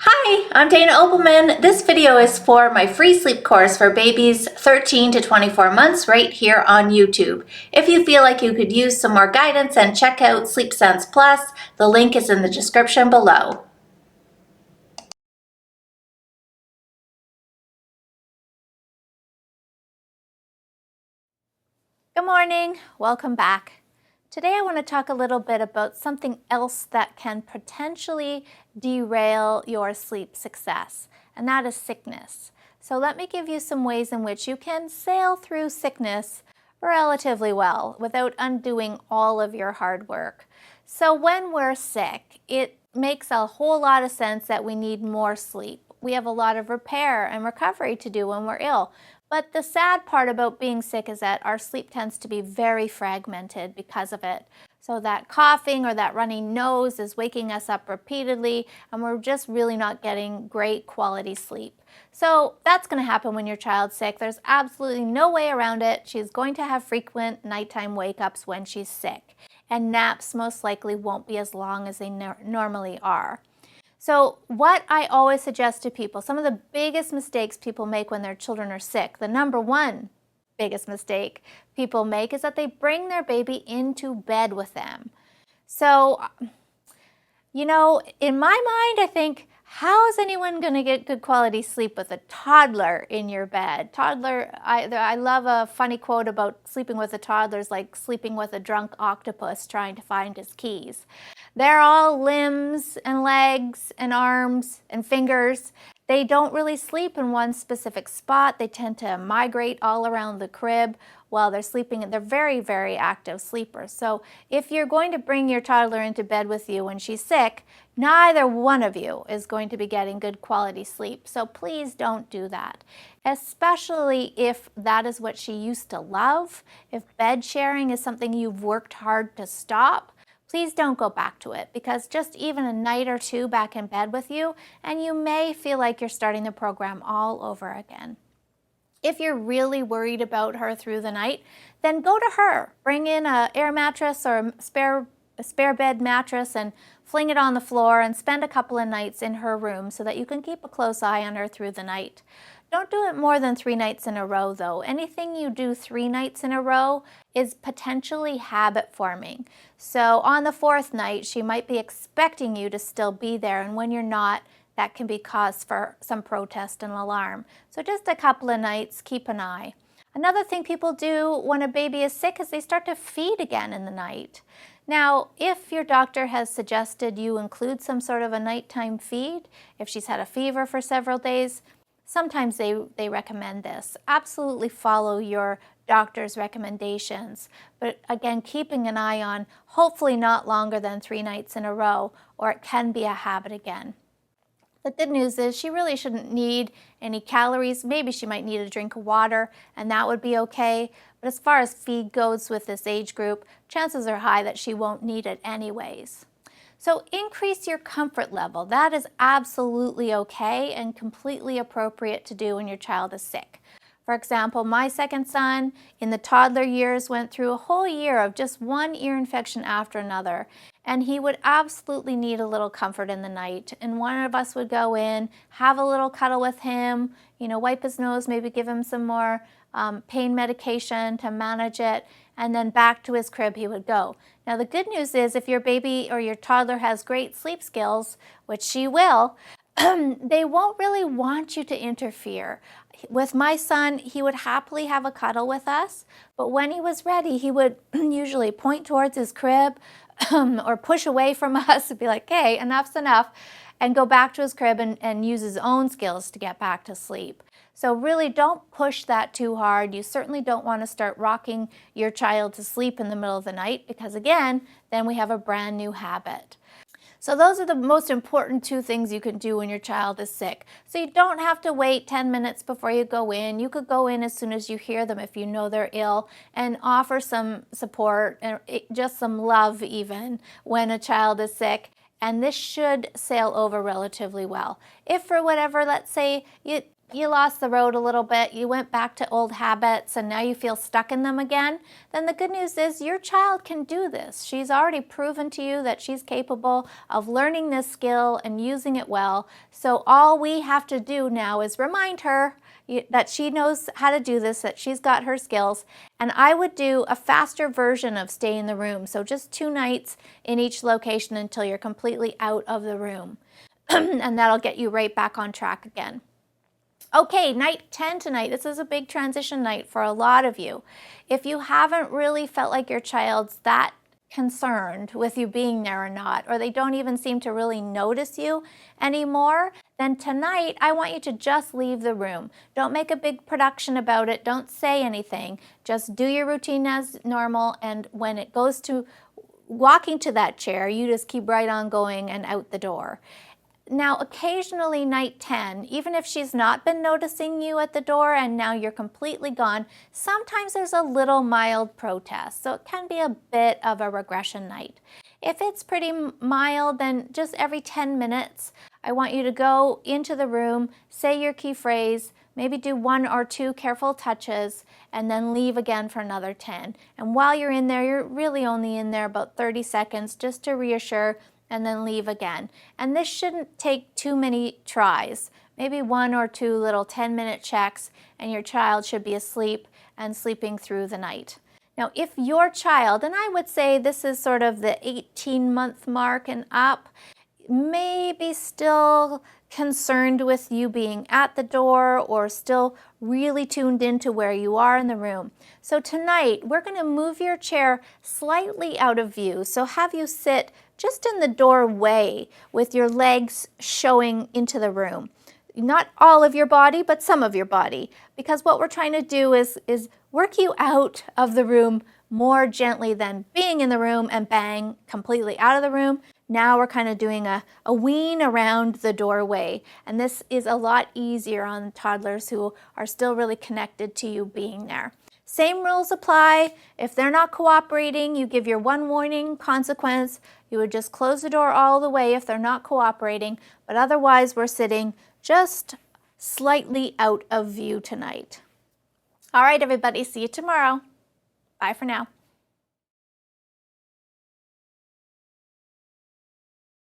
Hi, I'm Dana Obleman. This video is for my free sleep course for babies 13 to 24 months right here on YouTube. If you feel like you could use some more guidance, and check out Sleep Sense Plus, the link is in the description below. Good morning, welcome back. Today I want to talk a little bit about something else that can potentially derail your sleep success, and that is sickness. So let me give you some ways in which you can sail through sickness relatively well without undoing all of your hard work. So when we're sick, it makes a whole lot of sense that we need more sleep. We have a lot of repair and recovery to do when we're ill. But the sad part about being sick is that our sleep tends to be very fragmented because of it. So that coughing or that runny nose is waking us up repeatedly, and we're just really not getting great quality sleep. So that's going to happen when your child's sick. There's absolutely no way around it. She's going to have frequent nighttime wake-ups when she's sick, and naps most likely won't be as long as they normally are. So what I always suggest to people, some of the biggest mistakes people make when their children are sick, the number one biggest mistake people make is that they bring their baby into bed with them. So, in my mind, I think, how is anyone going to get good quality sleep with a toddler in your bed? I love a funny quote about sleeping with a toddler is like sleeping with a drunk octopus trying to find his keys. They're all limbs and legs and arms and fingers. They don't really sleep in one specific spot. They tend to migrate all around the crib while they're sleeping. They're very, very active sleepers. So if you're going to bring your toddler into bed with you when she's sick, neither one of you is going to be getting good quality sleep. So please don't do that, especially if that is what she used to love. If bed sharing is something you've worked hard to stop, please don't go back to it, because just even a night or two back in bed with you, and you may feel like you're starting the program all over again. If you're really worried about her through the night, then go to her. Bring in an air mattress or a spare bed mattress and fling it on the floor and spend a couple of nights in her room so that you can keep a close eye on her through the night. Don't do it more than 3 nights in a row, though. Anything you do 3 nights in a row is potentially habit forming. So on the 4th night, she might be expecting you to still be there, and when you're not, that can be cause for some protest and alarm. So just a couple of nights, keep an eye. Another thing people do when a baby is sick is they start to feed again in the night. Now, if your doctor has suggested you include some sort of a nighttime feed, if she's had a fever for several days, sometimes they recommend this. Absolutely follow your doctor's recommendations, but again, keeping an eye on hopefully not longer than 3 nights in a row, or it can be a habit again. The good news is she really shouldn't need any calories. Maybe she might need a drink of water, and that would be okay. But as far as feed goes with this age group, chances are high that she won't need it anyways. So increase your comfort level. That is absolutely okay and completely appropriate to do when your child is sick. For example, my second son in the toddler years went through a whole year of just one ear infection after another, and he would absolutely need a little comfort in the night. And one of us would go in, have a little cuddle with him, wipe his nose, maybe give him some more pain medication to manage it, and then back to his crib he would go. Now the good news is, if your baby or your toddler has great sleep skills, which she will, they won't really want you to interfere. With my son, he would happily have a cuddle with us, but when he was ready, he would usually point towards his crib or push away from us and be like, hey, enough's enough, and go back to his crib and use his own skills to get back to sleep. So really don't push that too hard. You certainly don't want to start rocking your child to sleep in the middle of the night, because again, then we have a brand new habit. So those are the most important 2 things you can do when your child is sick. So you don't have to wait 10 minutes before you go in. You could go in as soon as you hear them if you know they're ill, and offer some support and just some love even when a child is sick. And this should sail over relatively well. If for whatever, let's say you lost the road a little bit, you went back to old habits and now you feel stuck in them again, then the good news is your child can do this. She's already proven to you that she's capable of learning this skill and using it well. So all we have to do now is remind her that she knows how to do this, that she's got her skills. And I would do a faster version of stay in the room. So just 2 nights in each location until you're completely out of the room. And that'll get you right back on track again. Okay, night 10 tonight. This is a big transition night for a lot of you. If you haven't really felt like your child's that concerned with you being there or not, or they don't even seem to really notice you anymore, then tonight I want you to just leave the room. Don't make a big production about it. Don't say anything. Just do your routine as normal, and when it goes to walking to that chair, you just keep right on going and out the door. Now, occasionally night 10, even if she's not been noticing you at the door and now you're completely gone, sometimes there's a little mild protest. So it can be a bit of a regression night. If it's pretty mild, then just every 10 minutes, I want you to go into the room, say your key phrase, maybe do 1 or 2 careful touches, and then leave again for another 10. And while you're in there, you're really only in there about 30 seconds just to reassure, and then leave again. And this shouldn't take too many tries. Maybe 1 or 2 little 10-minute checks, and your child should be asleep and sleeping through the night. Now, if your child, and I would say this is sort of the 18-month mark and up, may be still concerned with you being at the door or still really tuned into where you are in the room. So tonight, we're going to move your chair slightly out of view. So have you sit just in the doorway with your legs showing into the room. Not all of your body, but some of your body. Because what we're trying to do is work you out of the room more gently than being in the room and bang, completely out of the room. Now we're kind of doing a wean around the doorway. And this is a lot easier on toddlers who are still really connected to you being there. Same rules apply. If they're not cooperating, you give your 1 warning consequence. You would just close the door all the way if they're not cooperating. But otherwise, we're sitting just slightly out of view tonight. All right, everybody. See you tomorrow. Bye for now.